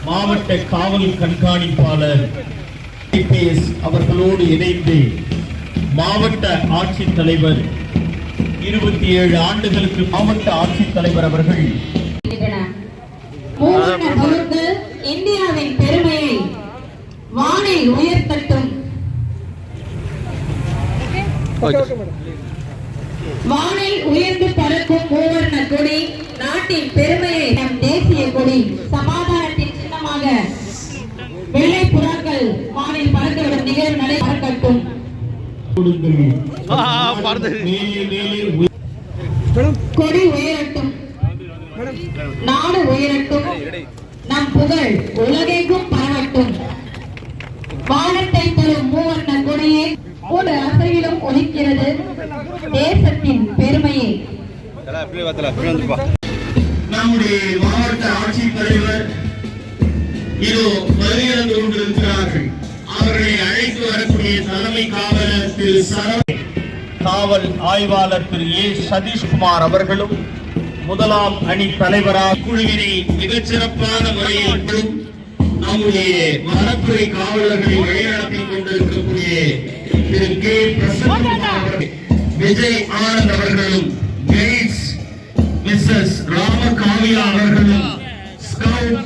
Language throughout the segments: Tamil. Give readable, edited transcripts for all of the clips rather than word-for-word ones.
மாவட்ட காவல் கண்காணிப்பாளர் அவர்களோடு இணைந்து மாவட்ட ஆட்சித்தலைவர் 27 ஆண்டுகளுக்கு மாவட்ட ஆட்சித்தலைவர் அவர்கள் இந்தியாவின் பெருமையை வானில் உயர்த்தட்டும், வானில் உயர்ந்து பறக்கும் மூவர்ண கொடி நாட்டின் பெருமையை நம் தேசிய கொடி சமாதானத்தின் சின்னமாக வெள்ளை புறாக்கள் வானில் பறந்துவிடும் நிகழ்வு நடைபெறட்டும். கொடி உயரட்டும், நாடு உயரட்டும், நம் புகழ் உலகெங்கும் பரவட்டும். வானத்தை தரும் மூவர்ண கொடியே ஒரு அசையிலும் ஒலிக்கிறது தேசத்தின் பெருமையை. நம்முடைய மாவட்ட ஆட்சித்தலைவர் இதோ வருகிறது கொண்டிருக்கிறார்கள். அவர்களை அழைத்து வரக்கூடிய தலைமை காவலர் திரு சரவணன், காவல் ஆய்வாளர் திரு ஏ சதீஷ்குமார் அவர்களும் முதலாம் அணி தலைவராக குழுவினை மிகச்சிறப்பான முறையில் நம்முடைய வனத்துறை காவலர்களை வழிநடத்திக் கொண்டிருக்கக்கூடிய திரு கே பிரசன்னகுமார் அவர்கள், விஜய் ஆனந்த் அவர்களும், கைட்ஸ் மிஸ்ஸஸ் ராமகாவியா அவர்களும், ஸ்கவுட்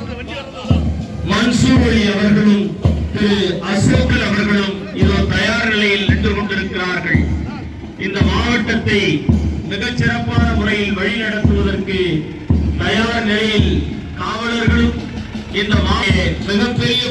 மன்சூர் அலி அவர்களும், திரு அசோகன் அவர்களும் இதோ தயார் நிலையில் நின்று கொண்டிருக்கிறார்கள். இந்த மாவட்டத்தை மிகச்சிறப்பான முறையில் வழிநடத்துவதற்கு தயார் நிலையில் காவலர்களும் இந்த மிகப்பெரிய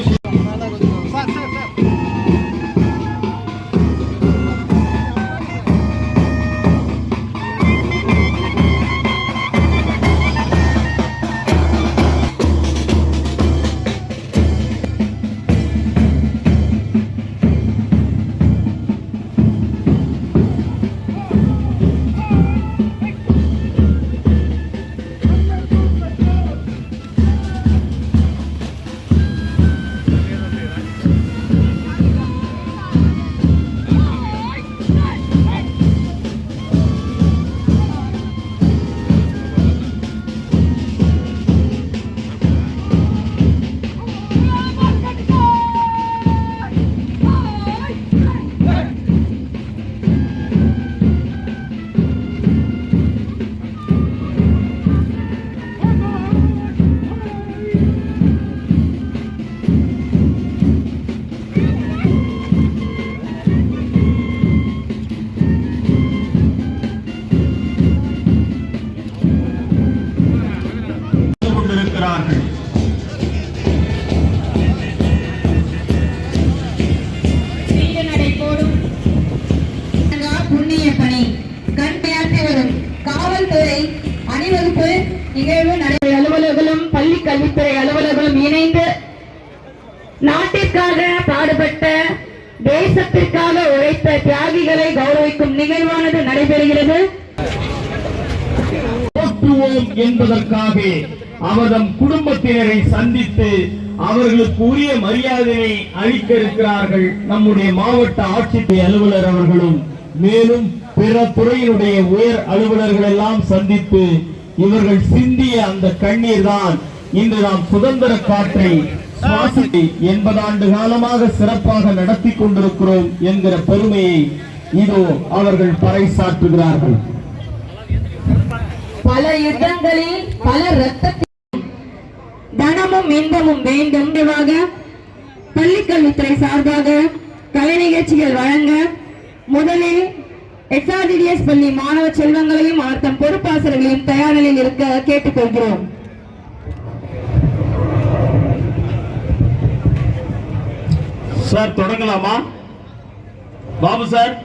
அலுவலர்களும் பள்ளி கல்வித்துறை அலுவலர்களும் இணைந்து நாட்டிற்காக பாடுபட்ட தேசத்திற்காக உழைத்த தியாகிகளை கௌரவிக்கும் நிகழ்வானது நடைபெறுகிறது. என்பதற்காக அவர்தம் குடும்பத்தினரை சந்தித்து அவர்களுக்கு உரிய மரியாதையை அளிக்க இருக்கிறார்கள் நம்முடைய மாவட்ட ஆட்சித்துறை அலுவலர் அவர்களும். மேலும் பிற துறையினுடைய உயர் அலுவலர்கள் எல்லாம் சந்தித்து இவர்கள் சிந்திய அந்த கண்ணீர் தான் இன்று நாம் சுதந்திர காற்றை 80 ஆண்டு காலமாக சிறப்பாக நடத்தி கொண்டிருக்கிறோம் என்கிற பெருமையை இதோ அவர்கள் பறைசாற்றுகிறார்கள். பல யுத்தங்களில் பல ரத்தத்தில் தனமும் இன்பமும் வேண்டும். பள்ளிக்கல்வித்துறை சார்பாக கலை நிகழ்ச்சிகள் வழங்க முதலில் SRDDS பள்ளி மாணவ செல்வங்களையும் அவர் தம் பொறுப்பாசிரியர்களையும் தயார் நிலையில் இருக்க கேட்டுக்கொள்கிறோம். சார் தொடங்கலாமா? பாபு சார்.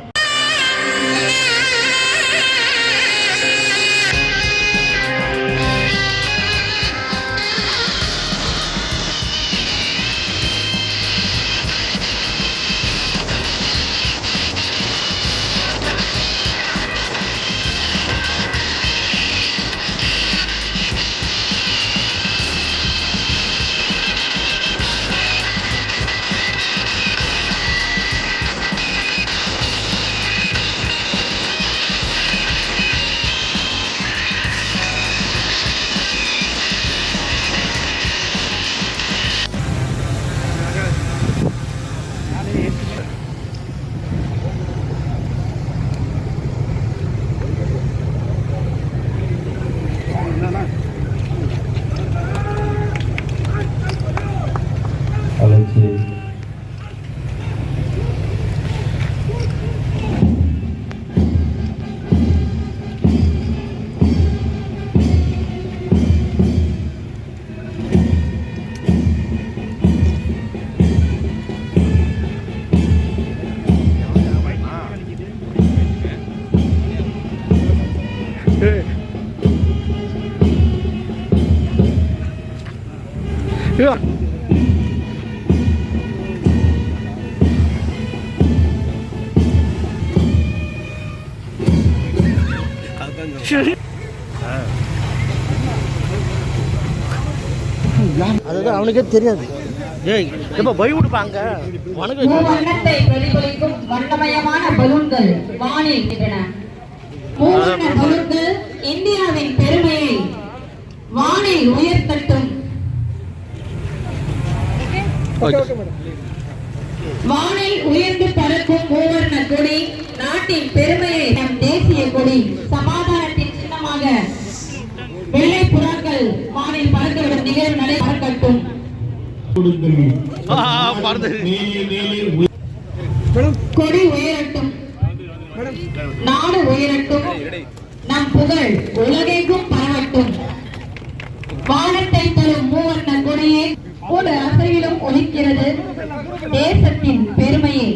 அதுதான் அவனுக்கே தெரியாது. ஏய் எப்ப பயப்படுப்பாங்க. மூவர்ணத்தை பிரதிபலிக்கும் வண்ணமயமான பலூன்கள் வானில் நின்றன. மூவர்ண பலூன்கள் இந்தியாவின் பெருமையை வானில் உயர்த்தட்டும். வானில் உயர்ந்து பறக்கும் மூவர்ண கொடி நாட்டின் பெருமையை நம் தேசிய கொடி. சமாதானத்தின் சின்னமாக வெள்ளை புறாக்கள் வானில் பறக்கவிடும் நிகழ்வு நடைபெறட்டும். கொடி உயரட்டும், நாடு உயரட்டும், நம் புகழ் உலகெங்கும் பரவட்டும். வானத்தை தரும் மூவர்ண கொடியே ஒரு அசையிலும் ஒலிக்கிறது தேசத்தின் பெருமையை.